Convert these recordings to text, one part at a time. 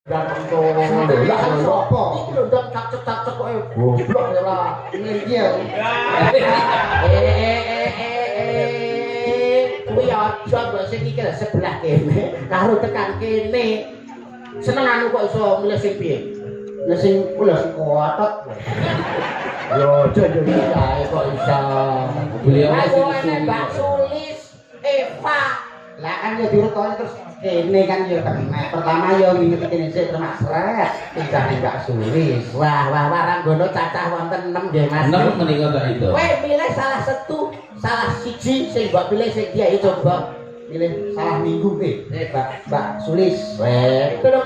Datang to lah sapa iki lho ndang cacek-cacek kok goblok ya lah iki ya kuwi aja mbok sing iki lho sebelah kene karo tekan kene seneng anu kok iso mulih sing piye lha sing kuatat yo aja yo kae kok iso beliau sing Mbak Sulis Eva lah kan ya diurutone terus kene kan ya kena pertama ya ngingeti kene sik terus sret pindah Mbak Sulis wah Ranggono cacah wonten 6 nggih Mas 6 menika ta itu kowe milih salah satu salah siji sing mbok pilih sing dia coba pilih salah minggu Mbak Sulis terus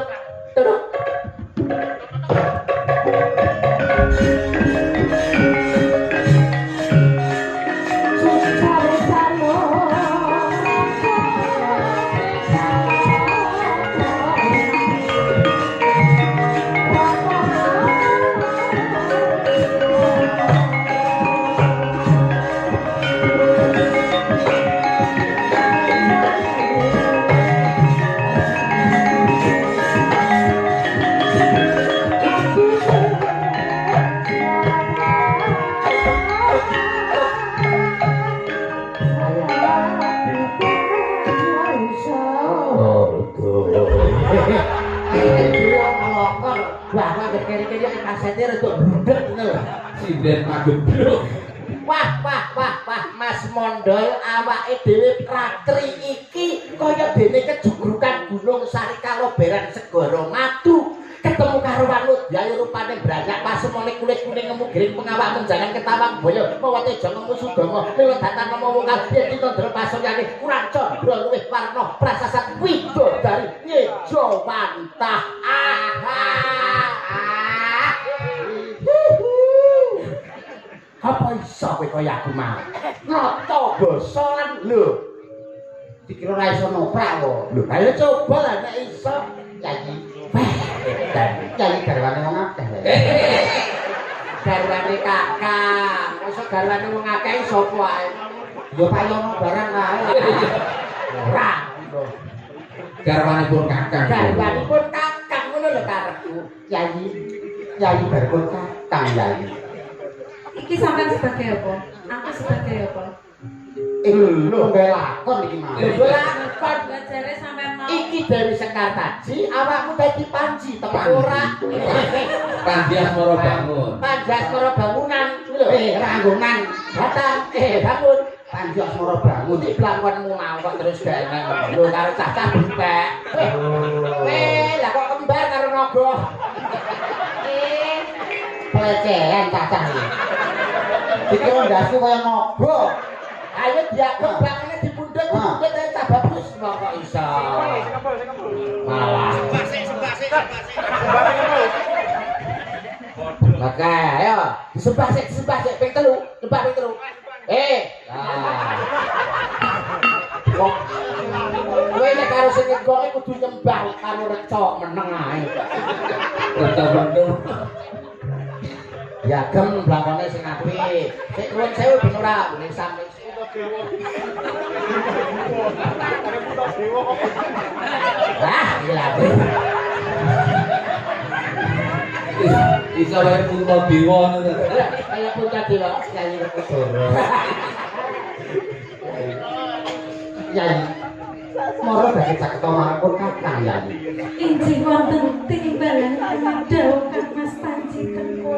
kasetnya rada bludek ngono lho. Sinden magebluk. Wah, Mas Mondol awake dhewe ratri iki kaya dene kejugrukan gunung Sarikaloberan Segara Madu. Ketemu karo Wanut Yayu rupane branyak pasemone kulit kuning ngemu giring pengawak menjangan ketawang boyo mawa teja ngemu sudama lewat datan ngemu wongal yen ditondro pasoyane kurang condro luwih warna prasasat widodari nyejo mantah apa iso kowe kaya aku mau nata basa lan lho dikira ora iso noprak kok lho ayo coba lah nek iso nyanyi jadi garwane wong akeh garwane kakang mosok garwane wong akeh sapa ae ya payono barang kae ora Garwanipun kakang ngono lho karepku Yayi baripun kakang Yayi iki sampean sebagai apa? Aku sebagai apa? Lho gawe lakon iki mau. Lho lakon jare sampean mau. Iki dari Sekar Taji, awakmu dadi Panji, tepak ora? Panji Asmara Bangun. Panji Asmara Bangunan kuwi lho. Ranggongan. Datang bangun. Panji Asmara Bangun iki blangkonmu mau kok terus gawe lho karo cacah bebek. Lah kok kembar karo naga. Pelecehan cacah iki. Dikira ndasku kaya naga. Ayo dia kebangane dipundhut ae cababus kok iso. Malah. Oke, ayo disembah sik ping 3, nyembah ping 3. Kowe nek karo sing ngegoke kudu nyembah karo reca meneng ae. Reca meneng. Ya gem blakone sing apik. Sik nuwun sewu ben ora ngene sampe. Ah, gila. Iso wae Punta Dewa ngono. Kaya Punta Dewa nyanyi Kudoro. Nyanyi. Moro bagi caketa marpun kakang nyanyi. Injih wonten timbalan dawuh Kang Mas Panji Tengku.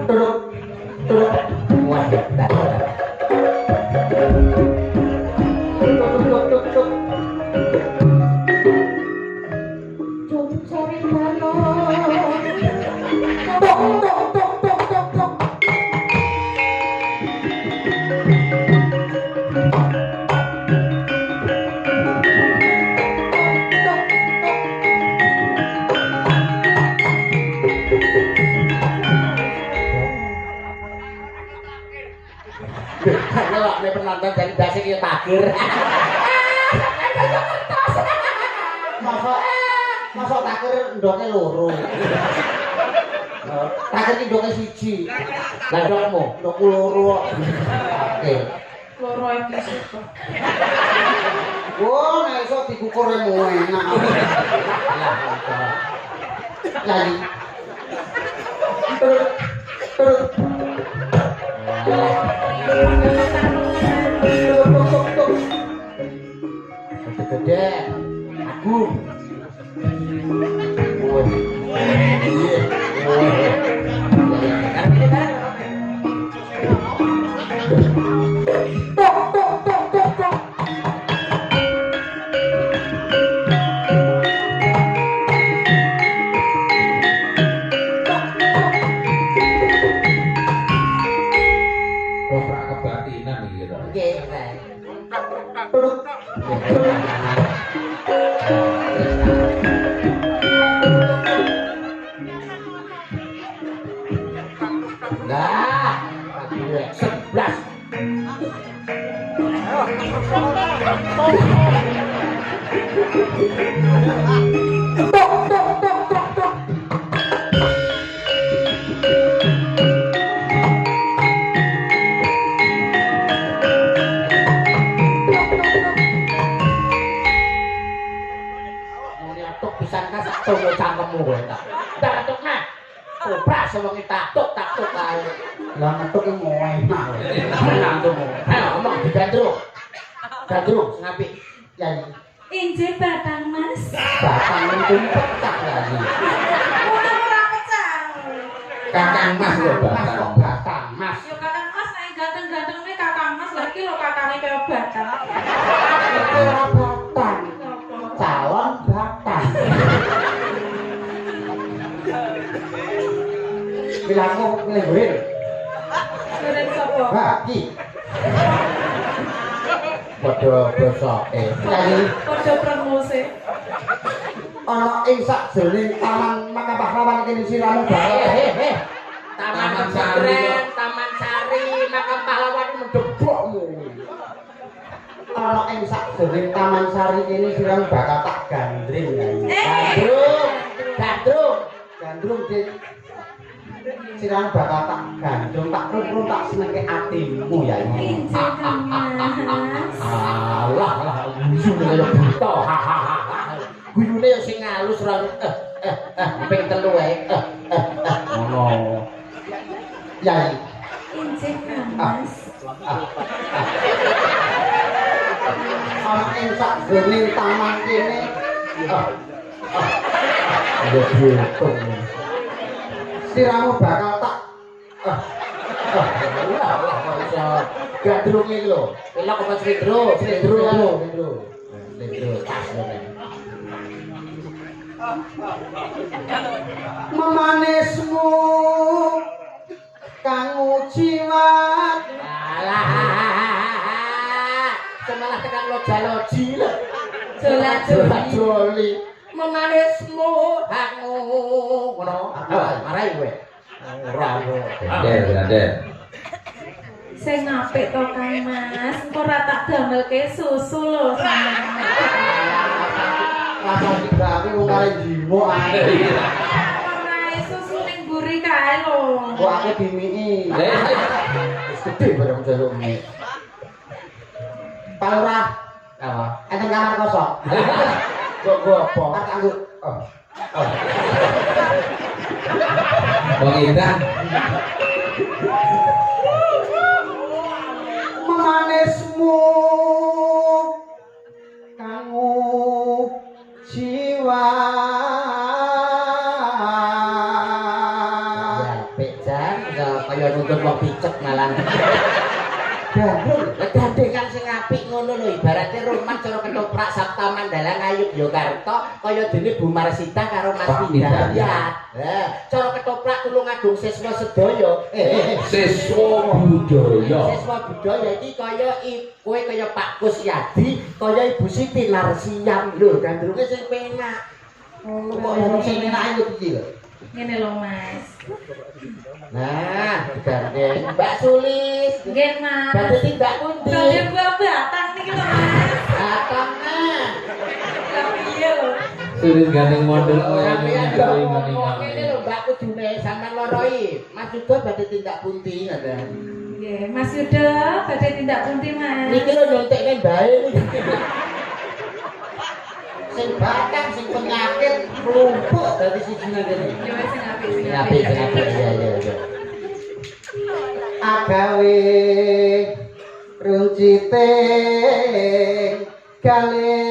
Turut. Waduh. Cari mana? Tok. Kalau nek penonton dari base iki takir. Masa takir ndoke loro. Takir iki ndoke siji. Lah ndokmu, ndokku loro. Oke. Loro episode kok. Wah, nek iso dikukur enak. Lali. Terus terus. Gede, aku. Koprak kebatinan iki to. Oke, nah, 11. Tok pisan ka sak tunggu cangkemmu kowe tak. Tak tok nah. Koprak sewengi tatuk ae. Lah ngetuk ki enak. Menang tuh. Ayo ngomong digandrung. Gandrung sing apik. Ya. Injih Batang Mas. Batang tumpek tak lagi. Ora pecah. Kakang Mas lho Batang. Batang. Batang Mas. Yo Kakang Mas nek ganteng-ganteng nek Kakang Mas lagi lho kakange kaya batang. Ora batang. Calon batang. Bilangku milih gue. Keren sapa? Ha, ki. Padha bosoke. Lagi Padha promose. ana ing sajroning taman Makapahlawan kene siramu bae. Taman Sari, Taman Sari, Makam Pahlawan mendebokmu. Ana ing sajroning Taman Sari kene siramu bakal tak gandring. Gandrung, gandrung, gandrung Dik. Siramu bakal tak gandrung, tak rung tak senengke atimu ya ini. Injih Kang Mas. Alah, alah, guyune kaya buta. Guyune ya sing halus ra ping 3 ae. Ngono. Yai. Injih Kang Mas. Ana ing sakjroning taman kene. Ya butung. Siramu bakal tak gandrung iki lho. Elok apa slendro? Slendro ya lho, slendro. Slendro pas ngene. Memanismu kang ujiwat. Alah. Semalah tekan loja-loji lho. Jola-joli. Memanismu hakmu. Ngono. Marai kowe. Ora. Den. Sing apik to Kang Mas. Ora tak damelke susu lho sampeyan. Langsung digawe wong kare jiwo ae. Ora susu ning mburi kae lho. Kok ake dimiki. Wis gedhe bareng jaluk mie. Pak Lurah. Apa? Enten kamar kosong. Kok apa? Kanggo. Wong Indah. Memanismu kanggo jiwa. Ya, pejan kaya nuntut wong picek malah. Gandengan sing apik ngono lho ibarate roman cara ketoprak Sabta Mandala Ngayogyakarta kaya dene Bu Marsita karo Mas Hidayat. Cara ketoprak Tulungagung siswa sedaya. Siswa budaya. Siswa budaya iki kaya kowe kaya Pak Kusyadi, kaya Ibu Siti Narsiam lho, gandrunge sing penak. Ngono kok ya sing penak iki lho. Ngene lho Mas. Nah, digandeng Mbak Sulis. Nggih Mas. Badhe tindak pundi? Badhe buah batang niki lho Mas. Batangnya. Lah piye lho? Sulit gandeng model Sampeyan ngene ngene lho Mbak kudune sampean loroi. Mas Yuda badhe tindak pundi ngoten. Nggih, Mas Yuda badhe tindak pundi Mas? Niki lho nyontekne bae niki. sing batang sing penyakit lumpuh dadi sijine kene. Yo wis sing apik sing Apik sing apik iya. Agawe runcite gale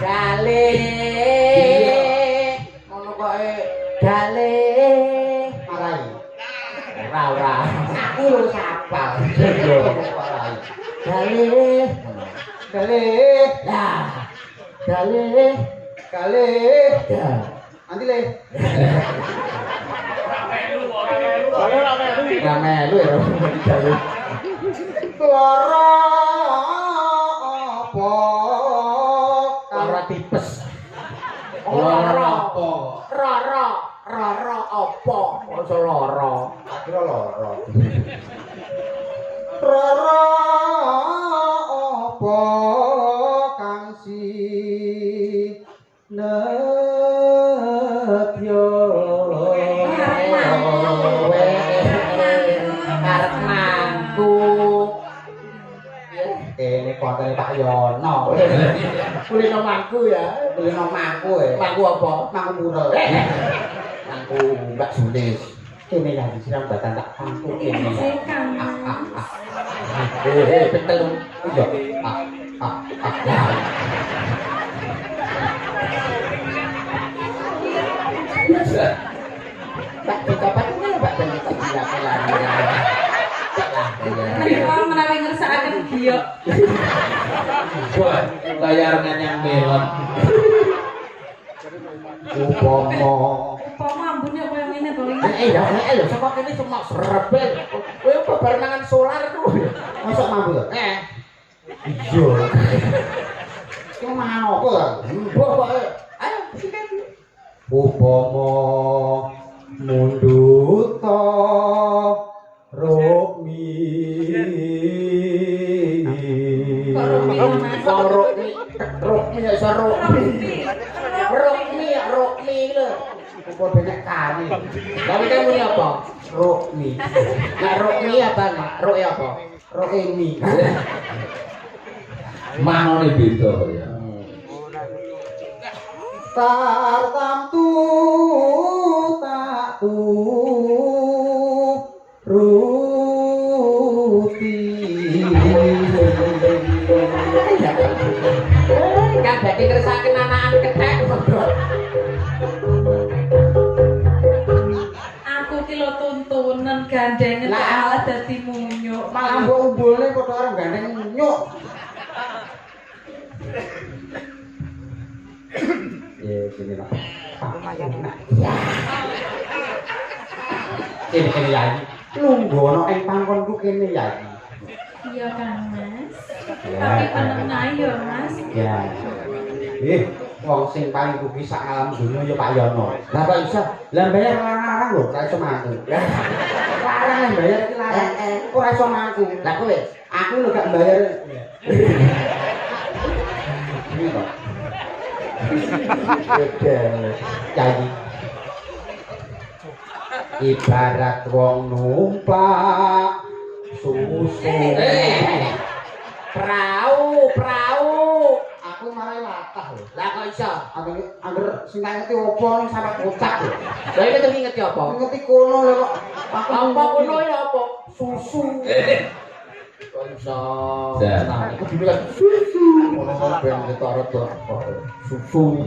gale ngono kok gale marai ora aku lho sapal gale lah gale ya nanti le ora melu ya gale lara apa lara tipes lara apa lara apa iso lara kira lara lara apa kang si nedya arep mangku kene kontene Pak Yono kulino mangku ya kulino mangku mangku apa mangku murel mangku Mbak Sulis kene ya disiram batang tak mangku kene betul iya tak dapat Mbak ben tak dilakukan Menika menawi ngersakaken giok. Wah, layar nyang melon. Upama ambune koyo ngene to. Lho saka kene cuma srebel. Kowe babar mangan solar ku. Masuk mampu ya? Iya. Ki mangan apa ta? Mbok kok ayo sikat. Upama mundut to Rokmi lho. Kok benek kami. Tapi kan punya apa? Rokmi. Nah, Rokmi apa, Mak? Rok apa? Rokmi. Manone beda ya. Tartamtu tak ruti kan dadi ngersakaken anakan kethek Aku ki lho tuntunan gandengen malah dadi munyuk. malah mbok umbulne padha karo gandeng nyuk gini lah ya kene ya lungguh ing pangkonku kene ya Iya kan Mas. Tapi penenang ya Mas. ya wong sing paling rugi sak alam dunya ya Pak Yono lah kok iso lah bayar larang lho ora iso mangku larang bayar iki larang ora iso mangku lah kowe aku lho gak bayar ini kok jadi ibarat wong numpak susu perahu aku marai latah lho lah kok iso angger sing ngerti opo ning sampe kocak lho lha iki tuh ngerti apa ngerti kono lho kok aku apa kono ya apa susu kok iso nah aku dibilang susu ono ben ketara to susu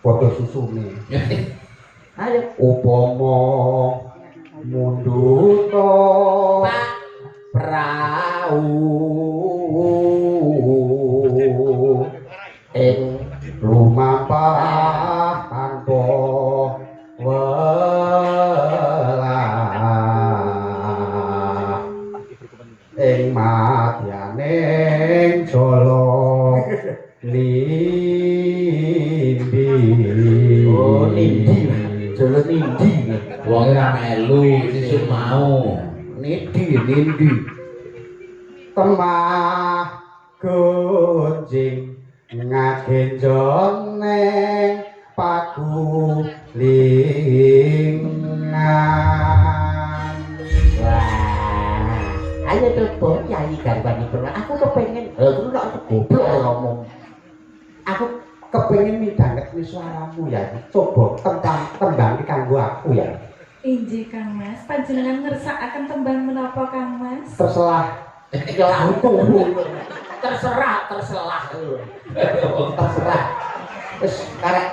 padha susune ayo upama mundut perahu ing lumampah tanpa welah ing madyaning jala nindi nindi jala nindi Wong ora melu sesuk mau. nindi temah gunjing ngagenjone pagulingan wah ayo Ayo coba nyanyi garwane pernah. Aku kepengen. Terus aku goblok ngomong. Aku kepengen midanget nih suaramu ya. Coba tembang kanggo aku ya. Inji Kang Mas, panjenengan ngersakaken tembang menapa Kang Mas? Terserah. Terserah. Terserah. Terus karek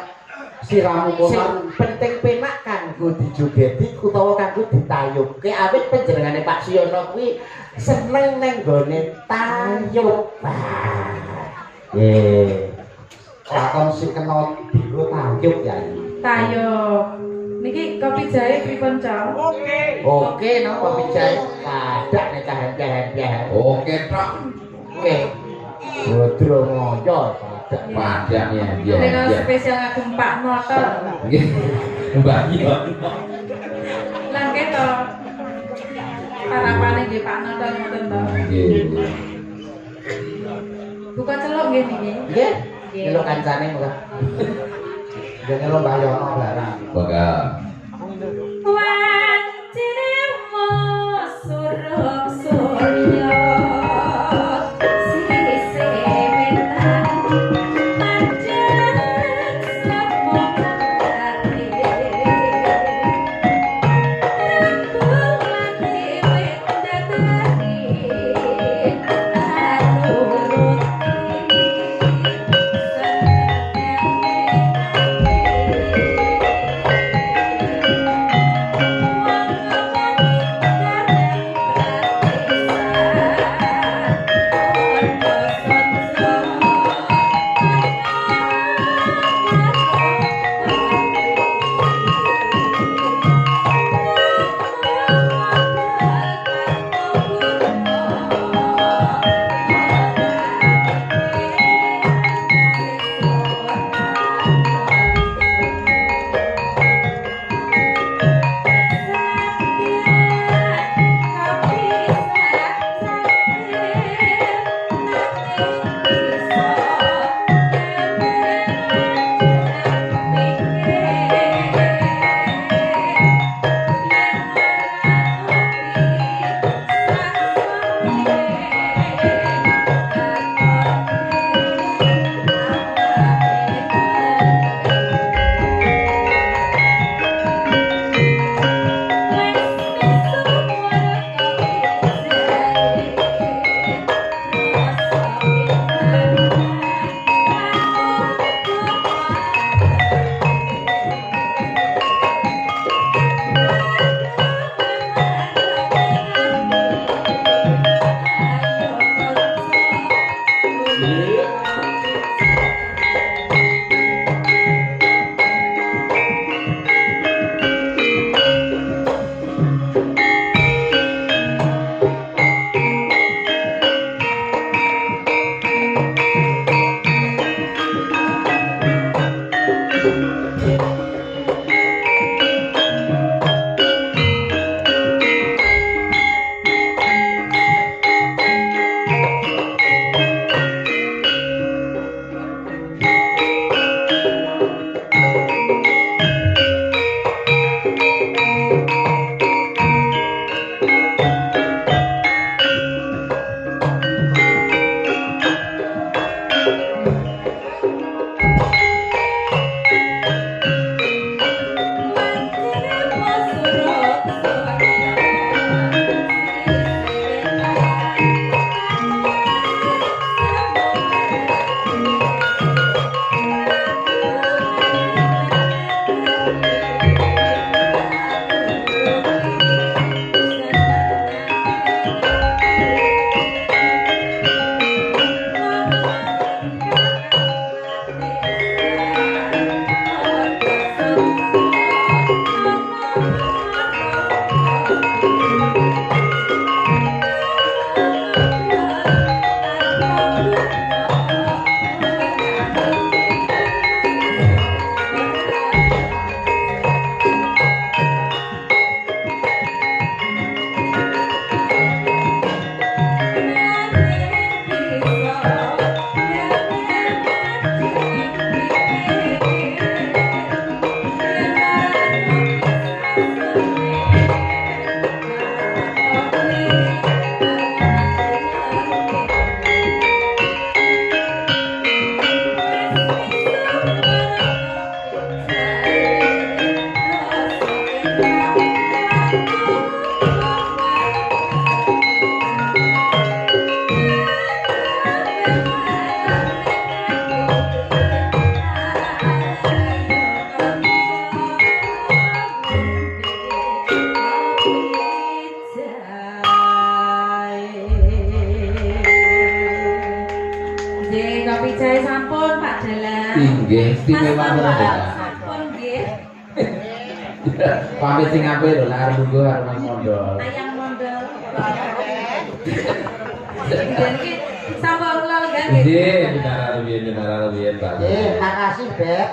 siramu kono penting penak kanggo dijogeti utawa kanggo ditayubke awit panjenengane Pak Siono kuwi seneng nang gone tayub. Lakon sing kena dienggo tayub ya. Tayub. Niki kopi jahe pripun, Cong? Oke no kopi jahe kadak nek kahen-kahen. Oke tok. Oke. Bodro ngoyo kadak. Padang ya. Dengan spesial ngagem Pak Noto. Nggih. Mbak Iya. Lan keto. Parapane nggih Pak Noto ngoten to. Nggih. Buka celok nggih niki. Nggih. Nyeluk kancane muga. Dene lo bayono barang. Bakal. Wancirmu suruh surya sisi mentang panjang semua hati rembulan diwet datari Jahe sampun Pak Dalang. Inggih, istimewa Mas banget ya. sampun nggih. Pamit sing apik lho, arep munggo arep Mas Mondol. Ayam mondel. Dan iki sampun kula lenggah nggih. Nggih, jenara rubiyin Pak. Makasih, Beb.